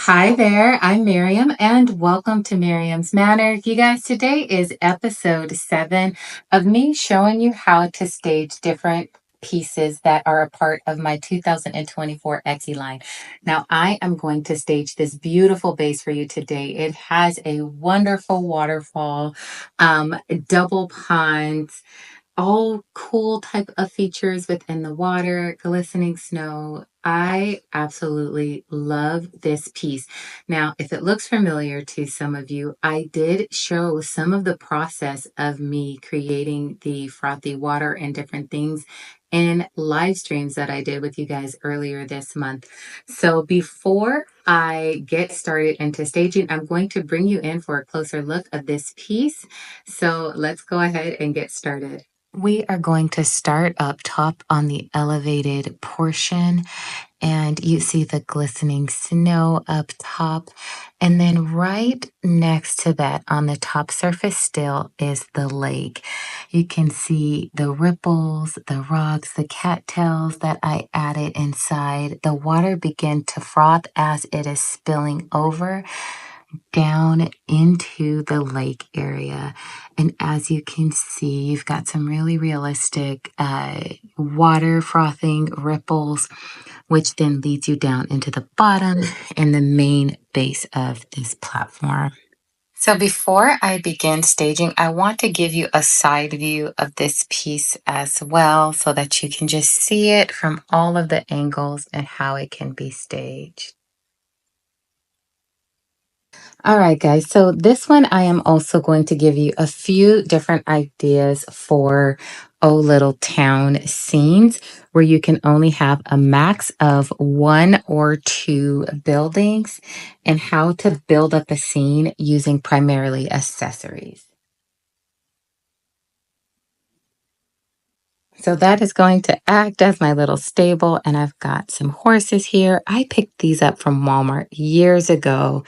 Hi there, I'm Miriam, and welcome to Miriam's Manor. You guys, today is episode 7 of me showing you how to stage different pieces that are a part of my 2024 Etsy line. Now, I am going to stage this beautiful vase for you today. It has a wonderful waterfall, double ponds, all cool type of features within the water, glistening snow. I absolutely love this piece. Now, if it looks familiar to some of you, I did show some of the process of me creating the frothy water and different things in live streams that I did with you guys earlier this month. So before I get started into staging, I'm going to bring you in for a closer look of this piece. So let's go ahead and get started. We are going to start up top on the elevated portion, and you see the glistening snow up top. And then right next to that on the top surface still is the lake. You can see the ripples, the rocks, the cattails that I added inside. The water began to froth as it is spilling over down into the lake area. And as you can see, you've got some really realistic water frothing ripples, which then leads you down into the bottom and the main base of this platform. So before I begin staging, I want to give you a side view of this piece as well so that you can just see it from all of the angles and how it can be staged. All right, guys. So this one, I am also going to give you a few different ideas for Oh Little Town scenes where you can only have a max of 1 or 2 buildings and how to build up a scene using primarily accessories. So that is going to act as my little stable, and I've got some horses here. I picked these up from Walmart years ago,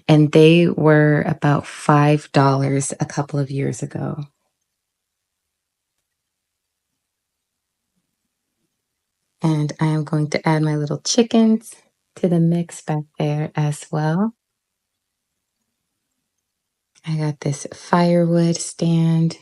and they were about $5 a couple of years ago. And I am going to add my little chickens to the mix back there as well. I got this firewood stand.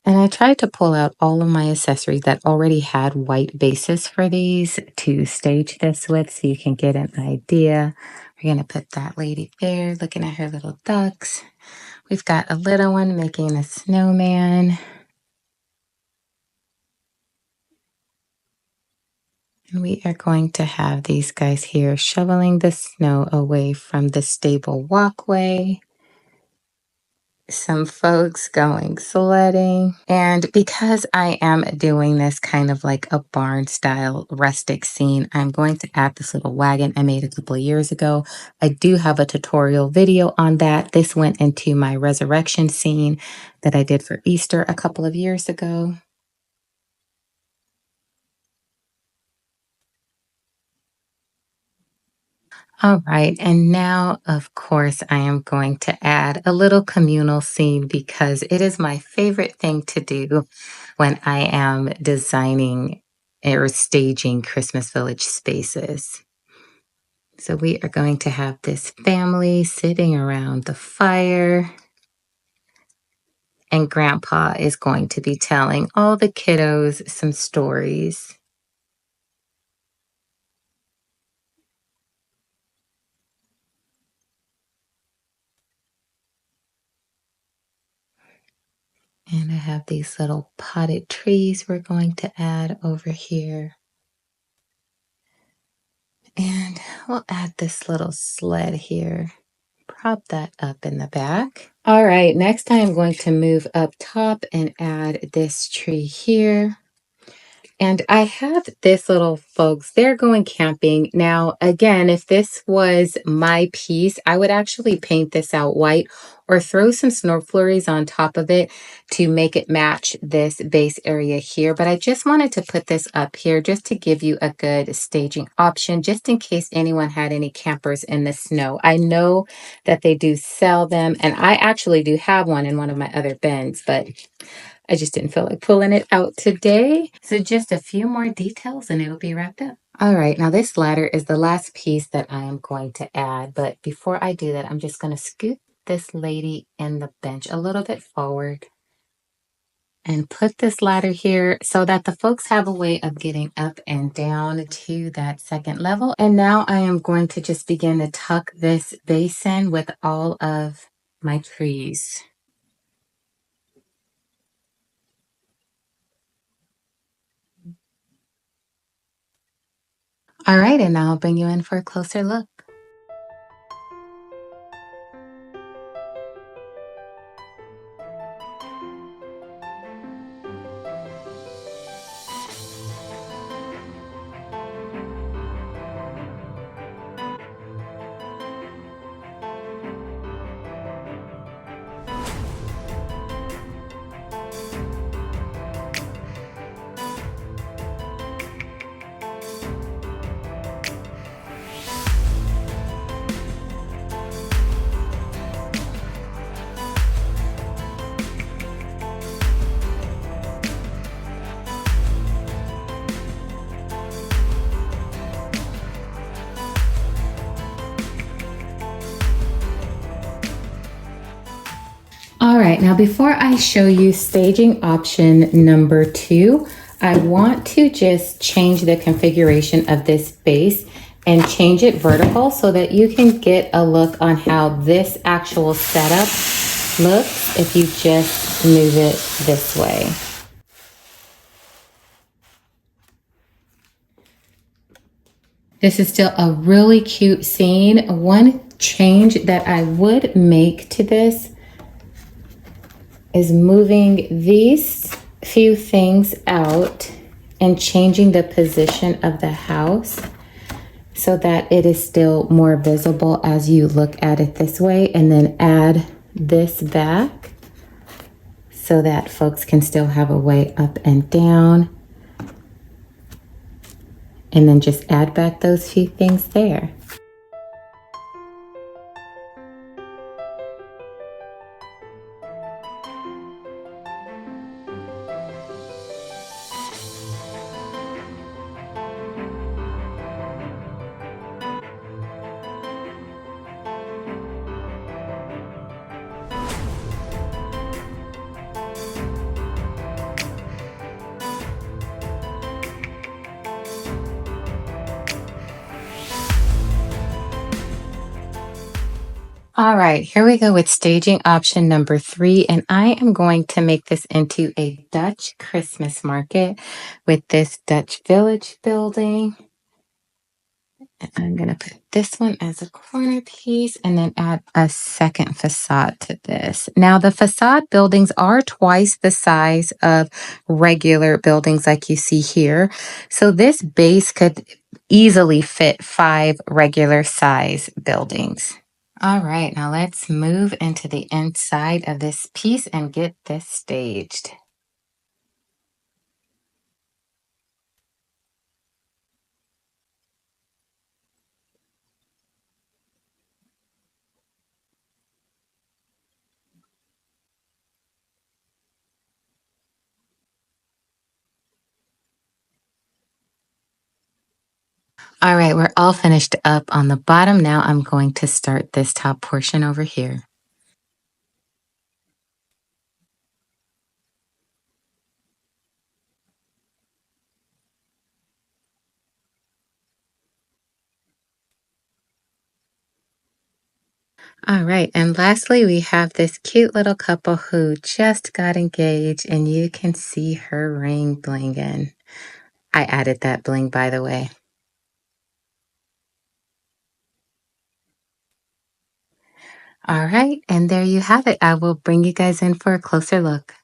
And I tried to pull out all of my accessories that already had white bases for these to stage this with so you can get an idea. We're going to put that lady there looking at her little ducks. We've got a little one making a snowman. And we are going to have these guys here shoveling the snow away from the stable walkway. Some folks going sledding. And because I am doing this kind of like a barn style rustic scene, I'm going to add this little wagon I made a couple of years ago. I do have a tutorial video on that. This went into my resurrection scene that I did for Easter a couple of years ago. All right, and now, of course, I am going to add a little communal scene because it is my favorite thing to do when I am designing or staging Christmas Village spaces. So we are going to have this family sitting around the fire, and Grandpa is going to be telling all the kiddos some stories. And I have these little potted trees we're going to add over here. And we'll add this little sled here. Prop that up in the back. All right, next I am going to move up top and add this tree here. And I have this little folks, they're going camping. Now, again, if this was my piece, I would actually paint this out white or throw some snow flurries on top of it to make it match this base area here. But I just wanted to put this up here just to give you a good staging option, just in case anyone had any campers in the snow. I know that they do sell them, and I actually do have one in one of my other bins, but I just didn't feel like pulling it out today. So just a few more details and it'll be wrapped up. All right, now this ladder is the last piece that I am going to add, but before I do that, I'm just going to scoot this lady in the bench a little bit forward and put this ladder here so that the folks have a way of getting up and down to that second level. And now I am going to just begin to tuck this basin with all of my trees. All right, and now I'll bring you in for a closer look. All right, now before I show you staging option number 2, I want to just change the configuration of this base and change it vertical so that you can get a look on how this actual setup looks if you just move it this way. This is still a really cute scene. One change that I would make to this is moving these few things out and changing the position of the house so that it is still more visible as you look at it this way, and then add this back so that folks can still have a way up and down, and then just add back those few things there. All right, here we go with staging option number 3, and I am going to make this into a Dutch Christmas market with this Dutch Village building. And I'm going to put this one as a corner piece and then add a second facade to this. Now, the facade buildings are twice the size of regular buildings like you see here. So this base could easily fit 5 regular size buildings. All right, now let's move into the inside of this piece and get this staged. All right, we're all finished up on the bottom. Now I'm going to start this top portion over here. All right, and lastly, we have this cute little couple who just got engaged, and you can see her ring blinging. I added that bling, by the way. All right, and there you have it. I will bring you guys in for a closer look.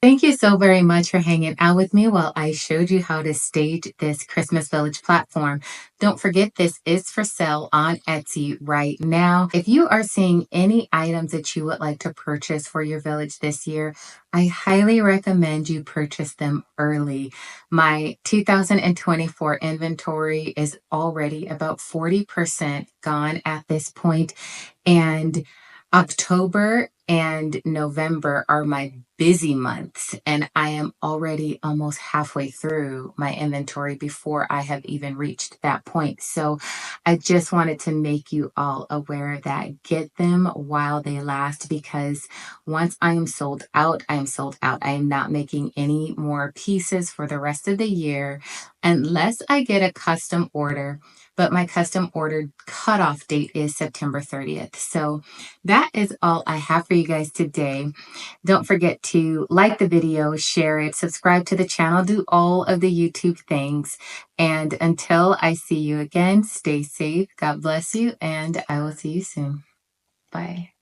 Thank you so very much for hanging out with me while I showed you how to stage this Christmas Village platform. Don't forget, this is for sale on Etsy right now. If you are seeing any items that you would like to purchase for your village this year, I highly recommend you purchase them early. My 2024 inventory is already about 40% gone at this point, and October and November are my busy months, and I am already almost halfway through my inventory before I have even reached that point. So I just wanted to make you all aware that get them while they last, because once I am sold out, I am sold out. I am not making any more pieces for the rest of the year unless I get a custom order. But my custom order cutoff date is September 30th. So that is all I have for you guys today. Don't forget to like the video, share it, subscribe to the channel, do all of the YouTube things. And until I see you again, stay safe, God bless you, and I will see you soon. Bye.